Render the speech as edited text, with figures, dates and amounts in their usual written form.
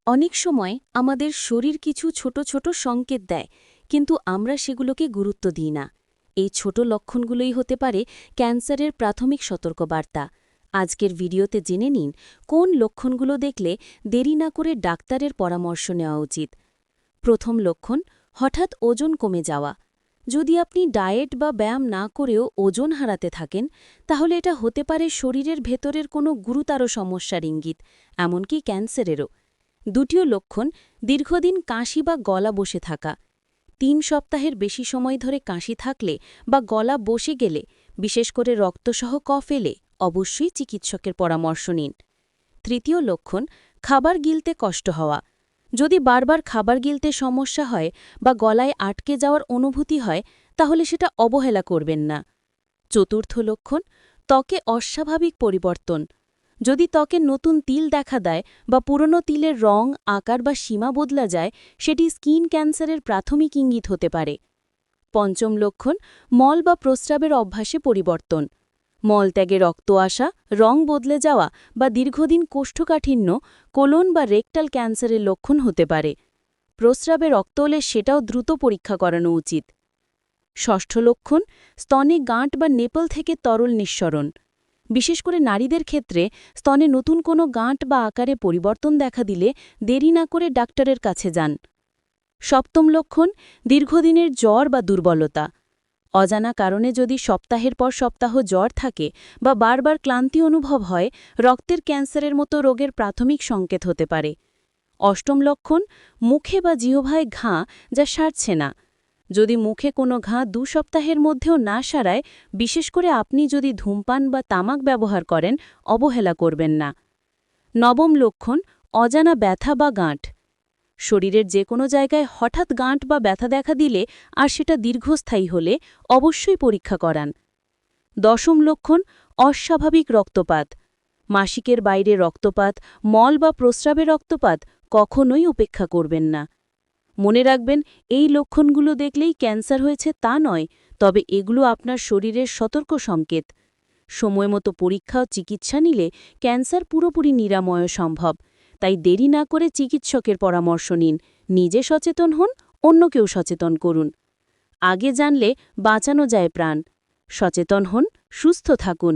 অনেক সময় আমাদের শরীর কিছু ছোট ছোট সংকেত দেয়, কিন্তু আমরা সেগুলোকে গুরুত্ব দিই না। এই ছোট লক্ষণগুলোই হতে পারে ক্যান্সারের প্রাথমিক সতর্কবার্তা। আজকের ভিডিওতে জেনে নিন কোন লক্ষণগুলো দেখলে দেরি না করে ডাক্তারের পরামর্শ নেওয়া উচিত। প্রথম লক্ষণ, হঠাৎ ওজন কমে যাওয়া। যদি আপনি ডায়েট বা ব্যায়াম না করেও ওজন হারাতে থাকেন, তাহলে এটা হতে পারে শরীরের ভেতরের কোনো গুরুতর সমস্যার ইঙ্গিত, এমনকি ক্যান্সারেরও। দ্বিতীয় লক্ষণ, দীর্ঘদিন কাশি বা গলা বসে থাকা। ৩ সপ্তাহের বেশি সময় ধরে কাশি থাকলে বা গলা বসে গেলে, বিশেষ করে রক্তসহ কফ এলে, অবশ্যই চিকিৎসকের পরামর্শ নিন। তৃতীয় লক্ষণ, খাবার গিলতে কষ্ট হওয়া। যদি বারবার খাবার গিলতে সমস্যা হয় বা গলায় আটকে যাওয়ার অনুভূতি হয়, তাহলে সেটা অবহেলা করবেন না। চতুর্থ লক্ষণ, ত্বকে অস্বাভাবিক পরিবর্তন। যদি ত্বকে নতুন তিল দেখা দেয় বা পুরনো তিলের রং, আকার বা সীমা বদলা যায়, সেটি স্কিন ক্যান্সারের প্রাথমিক ইঙ্গিত হতে পারে। পঞ্চম লক্ষণ, মল বা প্রস্রাবের অভ্যাসে পরিবর্তন। মলত্যাগে রক্ত আসা, রং বদলে যাওয়া বা দীর্ঘদিন কোষ্ঠকাঠিন্য কোলন বা রেকটাল ক্যান্সারের লক্ষণ হতে পারে। প্রস্রাবে রক্ত হলে সেটাও দ্রুত পরীক্ষা করানো উচিত। ষষ্ঠ লক্ষণ, স্তনে গাঁট বা নেপল থেকে তরল নিঃসরণ। বিশেষ করে নারীদের ক্ষেত্রে স্তনে নতুন কোনো গাঁট বা আকারে পরিবর্তন দেখা দিলে দেরি না করে ডাক্তারের কাছে যান। সপ্তম লক্ষণ, দীর্ঘদিনের জ্বর বা দুর্বলতা। অজানা কারণে যদি সপ্তাহের পর সপ্তাহ জ্বর থাকে বা বারবার ক্লান্তি অনুভব হয়, রক্তের ক্যান্সারের মতো রোগের প্রাথমিক সংকেত হতে পারে। অষ্টম লক্ষণ, মুখে বা জিহ্বায় ঘা যা সারছে না। যদি মুখে কোনো ঘা ২ সপ্তাহের মধ্যেও না সারায়, বিশেষ করে আপনি যদি ধূমপান বা তামাক ব্যবহার করেন, অবহেলা করবেন না। নবম লক্ষণ, অজানা ব্যথা বা গাঁট। শরীরের যে কোনো জায়গায় হঠাৎ গাঁট বা ব্যথা দেখা দিলে আর সেটা দীর্ঘস্থায়ী হলে অবশ্যই পরীক্ষা করান। দশম লক্ষণ, অস্বাভাবিক রক্তপাত। মাসিকের বাইরে রক্তপাত, মল বা প্রস্রাবে রক্তপাত কখনোই উপেক্ষা করবেন না। মনে রাখবেন, এই লক্ষণগুলো দেখলেই ক্যান্সার হয়েছে তা নয়, তবে এগুলো আপনার শরীরের সতর্ক সংকেত। সময়মতো পরীক্ষা ও চিকিৎসা নিলে ক্যান্সার পুরোপুরি নিরাময় সম্ভব। তাই দেরি না করে চিকিৎসকের পরামর্শ নিন, নিজে সচেতন হন, অন্যকেও সচেতন করুন। আগে জানলে বাঁচানো যায় প্রাণ। সচেতন হন, সুস্থ থাকুন।